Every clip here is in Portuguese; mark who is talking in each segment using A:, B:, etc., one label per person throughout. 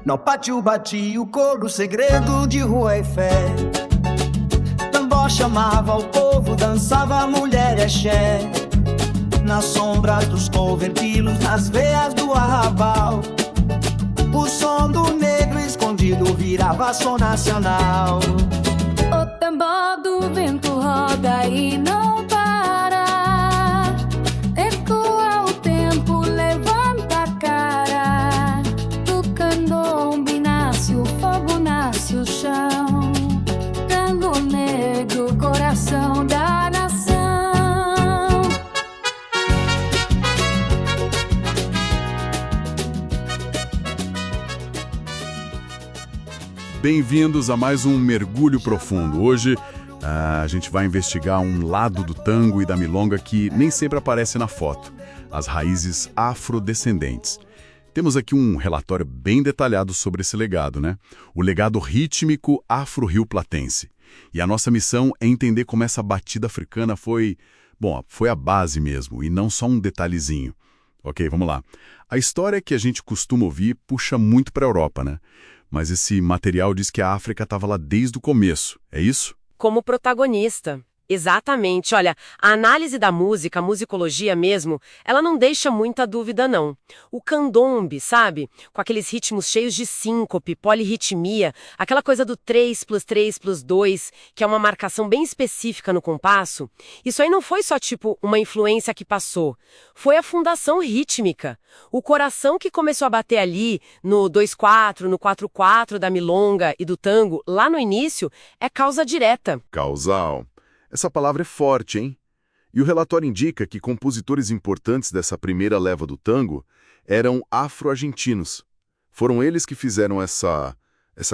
A: No pátio batia o coro, segredo de rua e fé. Tambor chamava o povo, dançava a mulher axé. Nas sombras dos cobertilos, nas veias do arrabal, o som do negro escondido virava som nacional.
B: O tambor do vento roda e não para, ecoa o tempo, levanta a cara. Do candombe nasce o fogo, nasce o chão. Tango negro, coração da nação.
C: Bem-vindos a mais um Mergulho Profundo. Hoje a gente vai investigar um lado do tango e da milonga que nem sempre aparece na foto, as raízes afrodescendentes. Temos aqui um relatório bem detalhado sobre esse legado, né? O legado rítmico afro-rio-platense. E a nossa missão é entender como essa batida africana foi a base mesmo, e não só um detalhezinho. Ok, vamos lá. A história que a gente costuma ouvir puxa muito para a Europa, né? Mas esse material diz que a África estava lá desde o começo, é isso?
D: Como protagonista. Exatamente. Olha, a análise da música, a musicologia mesmo, ela não deixa muita dúvida, não. O candombe, sabe? Com aqueles ritmos cheios de síncope, polirritmia, aquela coisa do 3+3+2, que é uma marcação bem específica no compasso, isso aí não foi só tipo uma influência que passou. Foi a fundação rítmica. O coração que começou a bater ali no 2/4, no 4/4 da milonga e do tango, lá no início, é causa direta.
E: Causal. Essa palavra é forte, hein? E o relatório indica que compositores importantes dessa primeira leva do tango eram afro-argentinos. Foram eles que fizeram essa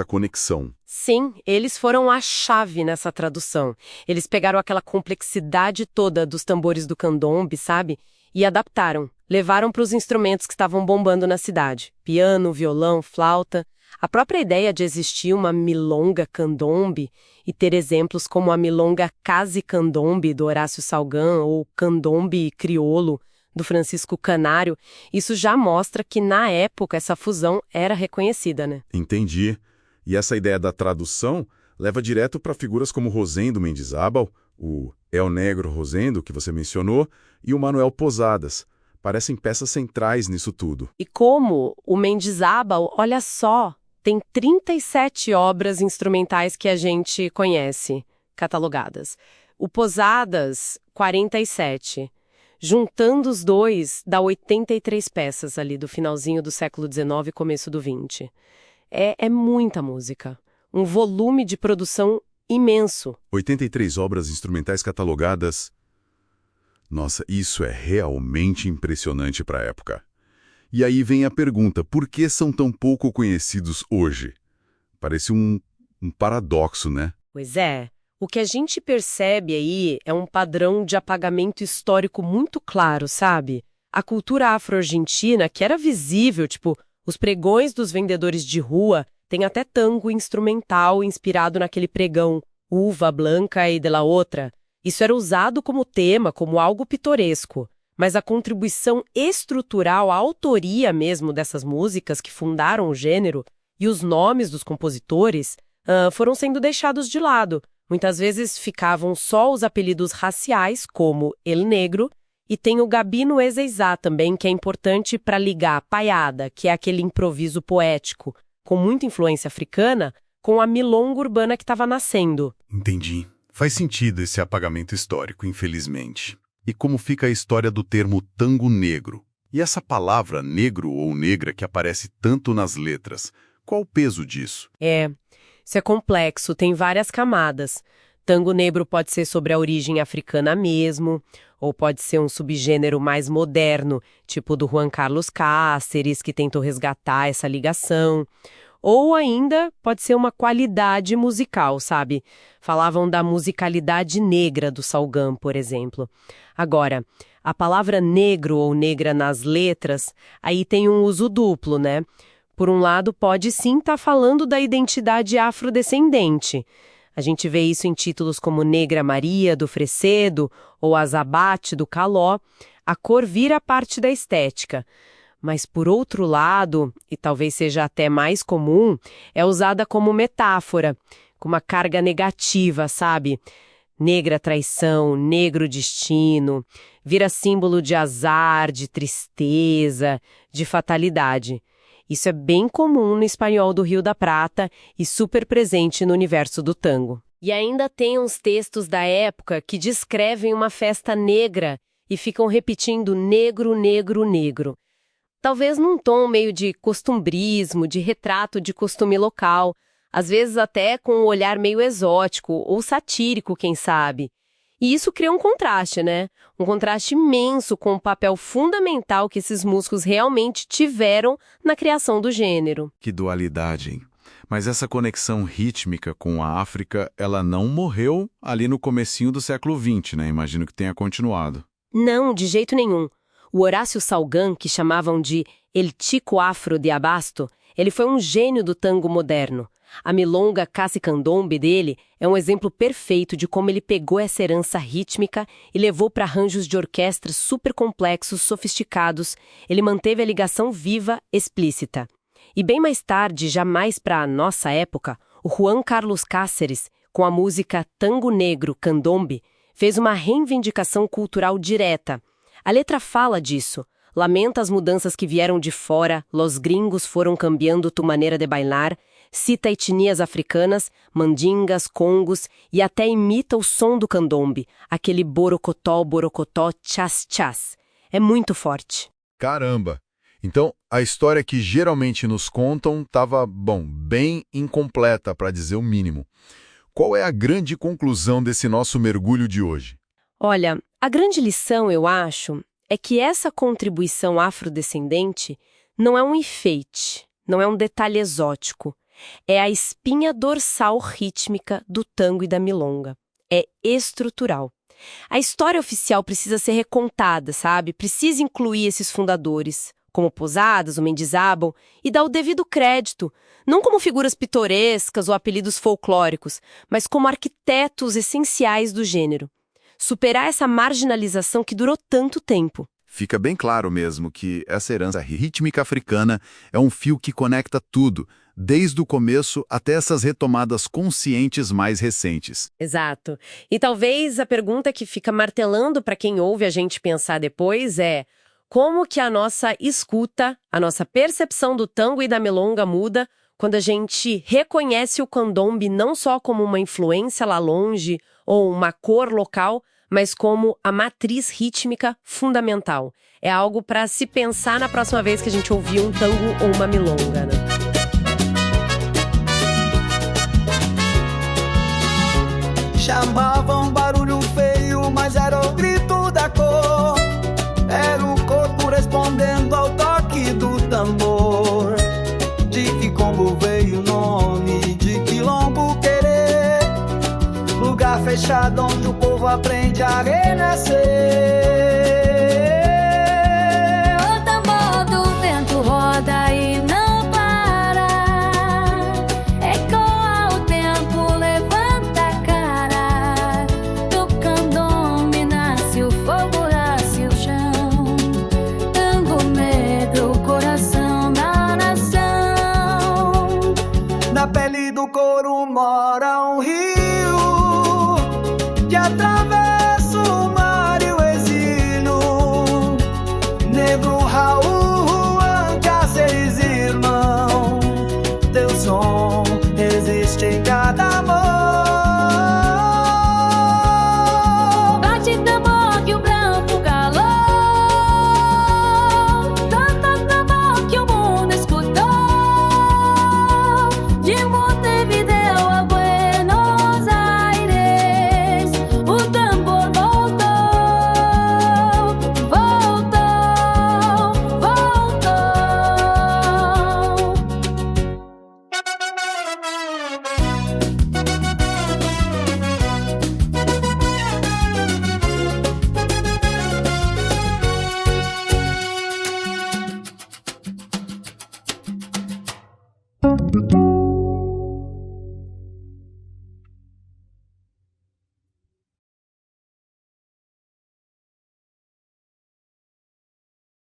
E: conexão.
D: Sim, eles foram a chave nessa tradução. Eles pegaram aquela complexidade toda dos tambores do candombe, sabe? E adaptaram. Levaram para os instrumentos que estavam bombando na cidade. Piano, violão, flauta. A própria ideia de existir uma milonga candombe e ter exemplos como a milonga Case Candombe, do Horácio Salgán, ou candombe criolo, do Francisco Canário, isso já mostra que, na época, essa fusão era reconhecida, né?
E: Entendi. E essa ideia da tradução leva direto para figuras como Rosendo Mendizábal, o El Negro Rosendo, que você mencionou, e o Manuel Posadas. Parecem peças centrais nisso tudo.
D: E como o Mendizábal, olha só, tem 37 obras instrumentais que a gente conhece, catalogadas. O Posadas, 47. Juntando os dois, dá 83 peças ali do finalzinho do século XIX e começo do XX. É muita música. Um volume de produção imenso.
E: 83 obras instrumentais catalogadas. Nossa, isso é realmente impressionante para a época. E aí vem a pergunta, por que são tão pouco conhecidos hoje? Parece um paradoxo, né?
D: Pois é. O que a gente percebe aí é um padrão de apagamento histórico muito claro, sabe? A cultura afro-argentina, que era visível, tipo, os pregões dos vendedores de rua, tem até tango instrumental inspirado naquele pregão Uva, Blanca e de la Otra. Isso era usado como tema, como algo pitoresco. Mas a contribuição estrutural, a autoria mesmo dessas músicas que fundaram o gênero e os nomes dos compositores foram sendo deixados de lado. Muitas vezes ficavam só os apelidos raciais, como El Negro, e tem o Gabino Ezeiza também, que é importante para ligar a paiada, que é aquele improviso poético, com muita influência africana, com a milonga urbana que estava nascendo.
E: Entendi. Faz sentido esse apagamento histórico, infelizmente. E como fica a história do termo tango negro? E essa palavra negro ou negra que aparece tanto nas letras, qual o peso disso?
D: Isso é complexo, tem várias camadas. Tango negro pode ser sobre a origem africana mesmo, ou pode ser um subgênero mais moderno, tipo do Juan Carlos Cáceres, que tentou resgatar essa ligação. Ou ainda pode ser uma qualidade musical, sabe? Falavam da musicalidade negra do Salgán, por exemplo. Agora, a palavra negro ou negra nas letras, aí tem um uso duplo, né? Por um lado, pode sim estar falando da identidade afrodescendente. A gente vê isso em títulos como Negra Maria, do Fresedo, ou Azabate, do Caló. A cor vira parte da estética. Mas, por outro lado, e talvez seja até mais comum, é usada como metáfora, com uma carga negativa, sabe? Negra traição, negro destino, vira símbolo de azar, de tristeza, de fatalidade. Isso é bem comum no espanhol do Rio da Prata e super presente no universo do tango. E ainda tem uns textos da época que descrevem uma festa negra e ficam repetindo negro, negro, negro. Talvez num tom meio de costumbrismo, de retrato de costume local, às vezes até com um olhar meio exótico ou satírico, quem sabe. E isso cria um contraste, né? Um contraste imenso com o papel fundamental que esses músicos realmente tiveram na criação do gênero.
E: Que dualidade, hein? Mas essa conexão rítmica com a África, ela não morreu ali no comecinho do século XX, né? Imagino que tenha continuado.
D: Não, de jeito nenhum. O Horácio Salgán, que chamavam de El Chico Afro de Abasto, ele foi um gênio do tango moderno. A milonga Casi Candombe dele é um exemplo perfeito de como ele pegou essa herança rítmica e levou para arranjos de orquestras super complexos, sofisticados. Ele manteve a ligação viva, explícita. E bem mais tarde, já mais para a nossa época, o Juan Carlos Cáceres, com a música Tango Negro Candombe, fez uma reivindicação cultural direta. A letra fala disso, lamenta as mudanças que vieram de fora, los gringos foram cambiando tu maneira de bailar, cita etnias africanas, mandingas, congos e até imita o som do candombe, aquele borocotó, borocotó, chas, chas. É muito forte.
E: Caramba! Então, a história que geralmente nos contam estava, bem incompleta, para dizer o mínimo. Qual é a grande conclusão desse nosso mergulho de hoje?
D: Olha, a grande lição, eu acho, é que essa contribuição afrodescendente não é um enfeite, não é um detalhe exótico. É a espinha dorsal rítmica do tango e da milonga. É estrutural. A história oficial precisa ser recontada, sabe? Precisa incluir esses fundadores, como Posadas, o Mendizábal, e dar o devido crédito, não como figuras pitorescas ou apelidos folclóricos, mas como arquitetos essenciais do gênero. Superar essa marginalização que durou tanto tempo.
E: Fica bem claro mesmo que essa herança rítmica africana é um fio que conecta tudo, desde o começo até essas retomadas conscientes mais recentes.
D: Exato. E talvez a pergunta que fica martelando para quem ouve a gente pensar depois é: como que a nossa escuta, a nossa percepção do tango e da milonga muda quando a gente reconhece o candombe não só como uma influência lá longe ou uma cor local, mas como a matriz rítmica fundamental. É algo para se pensar na próxima vez que a gente ouvir um tango ou uma milonga, né?
A: Chamavam barulho feio, mas era o grito da cor. Era o corpo respondendo ao toque do tambor. De que Congo veio o nome, de Quilombo querer, lugar fechado onde o povo aprende a renascer.
B: O tambor do vento roda e não para, ecoa o tempo, levanta a cara. Do candombe nasce o fogo, nasce o chão. Tango negro, o coração da nação.
A: Na pele do couro mora um rio que atravessa